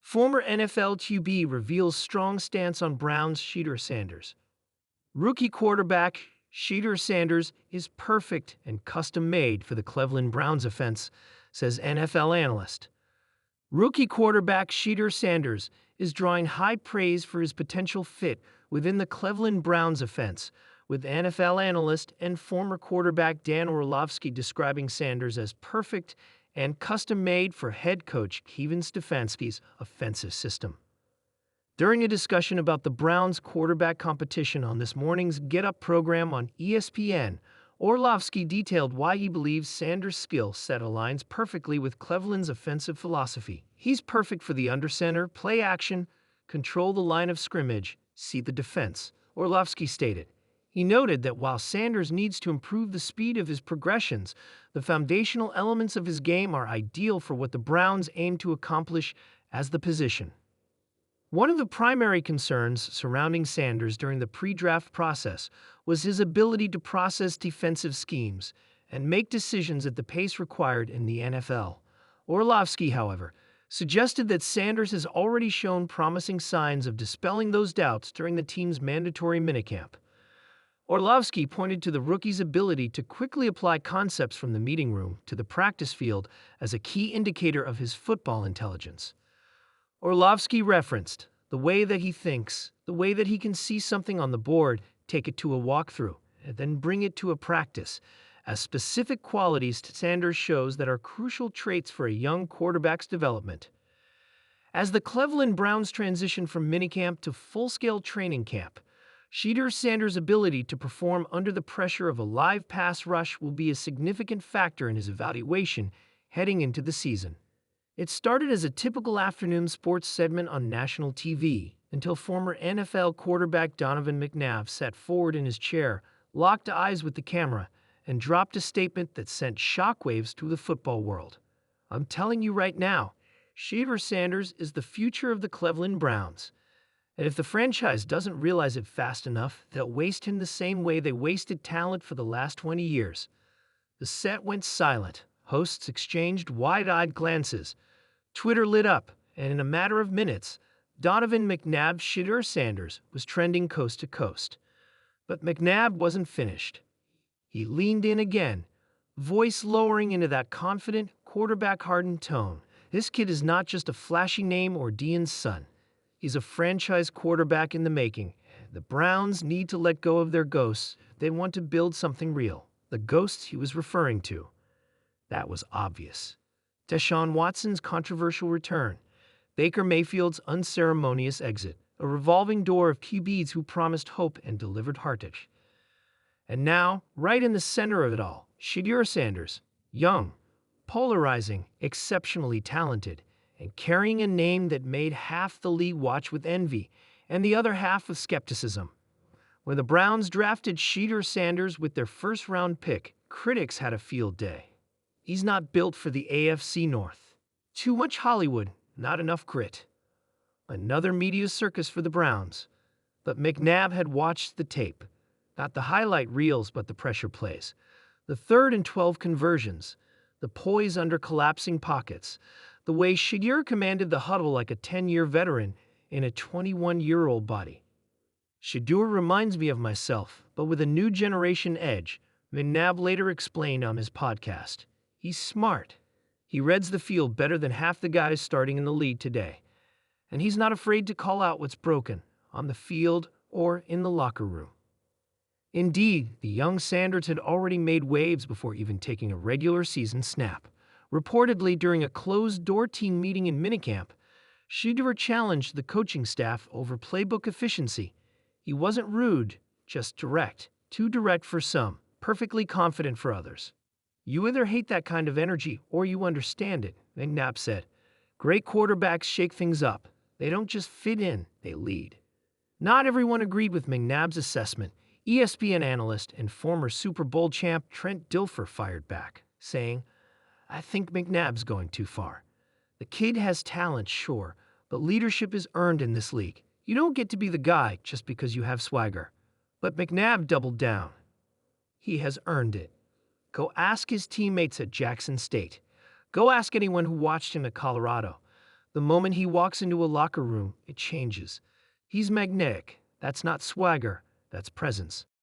Former NFL QB reveals strong stance on Browns' Shedeur Sanders. Rookie quarterback Shedeur Sanders is perfect and custom-made for the Cleveland Browns offense, says NFL analyst. Rookie quarterback Shedeur Sanders is drawing high praise for his potential fit within the Cleveland Browns offense, with NFL analyst and former quarterback Dan Orlovsky describing Sanders as perfect and custom-made for head coach Kevin Stefanski's offensive system. During a discussion about the Browns' quarterback competition on this morning's Get Up program on ESPN, Orlovsky detailed why he believes Sanders' skill set aligns perfectly with Cleveland's offensive philosophy. He's perfect for the undercenter, play action, control the line of scrimmage, see the defense, Orlovsky stated. He noted that while Sanders needs to improve the speed of his progressions, the foundational elements of his game are ideal for what the Browns aim to accomplish as the position. One of the primary concerns surrounding Sanders during the pre-draft process was his ability to process defensive schemes and make decisions at the pace required in the NFL. Orlovsky, however, suggested that Sanders has already shown promising signs of dispelling those doubts during the team's mandatory minicamp. Orlovsky pointed to the rookie's ability to quickly apply concepts from the meeting room to the practice field as a key indicator of his football intelligence. Orlovsky referenced the way that he thinks, the way that he can see something on the board, take it to a walkthrough, and then bring it to a practice, as specific qualities Sanders shows that are crucial traits for a young quarterback's development. As the Cleveland Browns transition from minicamp to full-scale training camp, Shedeur Sanders' ability to perform under the pressure of a live pass rush will be a significant factor in his evaluation heading into the season. It started as a typical afternoon sports segment on national TV until former NFL quarterback Donovan McNabb sat forward in his chair, locked eyes with the camera, and dropped a statement that sent shockwaves through the football world. "I'm telling you right now, Shedeur Sanders is the future of the Cleveland Browns. And if the franchise doesn't realize it fast enough, they'll waste him the same way they wasted talent for the last 20 years. The set went silent. Hosts exchanged wide-eyed glances. Twitter lit up, and in a matter of minutes, Donovan McNabb's Shedeur Sanders was trending coast to coast. But McNabb wasn't finished. He leaned in again, voice lowering into that confident, quarterback-hardened tone. This kid is not just a flashy name or Dean's son. He's a franchise quarterback in the making. The Browns need to let go of their ghosts. They want to build something real. The ghosts he was referring to. That was obvious. Deshaun Watson's controversial return, Baker Mayfield's unceremonious exit, a revolving door of QBs who promised hope and delivered heartache. And now, right in the center of it all, Shedeur Sanders, young, polarizing, exceptionally talented, and carrying a name that made half the league watch with envy and the other half with skepticism. When the Browns drafted Shedeur Sanders with their first-round pick, critics had a field day. He's not built for the AFC North. Too much Hollywood, not enough grit. Another media circus for the Browns. But McNabb had watched the tape. Not the highlight reels, but the pressure plays. The 3rd and 12 conversions. The poise under collapsing pockets. The way Shedeur commanded the huddle like a 10-year veteran in a 21-year-old body. Shedeur reminds me of myself, but with a new generation edge, McNabb later explained on his podcast. He's smart. He reads the field better than half the guys starting in the league today. And he's not afraid to call out what's broken, on the field or in the locker room. Indeed, the young Sanders had already made waves before even taking a regular season snap. Reportedly, during a closed-door team meeting in minicamp, Shedeur challenged the coaching staff over playbook efficiency. He wasn't rude, just direct. Too direct for some, perfectly confident for others. "You either hate that kind of energy or you understand it," McNabb said. "Great quarterbacks shake things up. They don't just fit in, they lead." Not everyone agreed with McNabb's assessment. ESPN analyst and former Super Bowl champ Trent Dilfer fired back, saying, "I think McNabb's going too far. The kid has talent, sure, but leadership is earned in this league. You don't get to be the guy just because you have swagger." But McNabb doubled down. He has earned it. Go ask his teammates at Jackson State. Go ask anyone who watched him at Colorado. The moment he walks into a locker room, it changes. He's magnetic. That's not swagger, that's presence.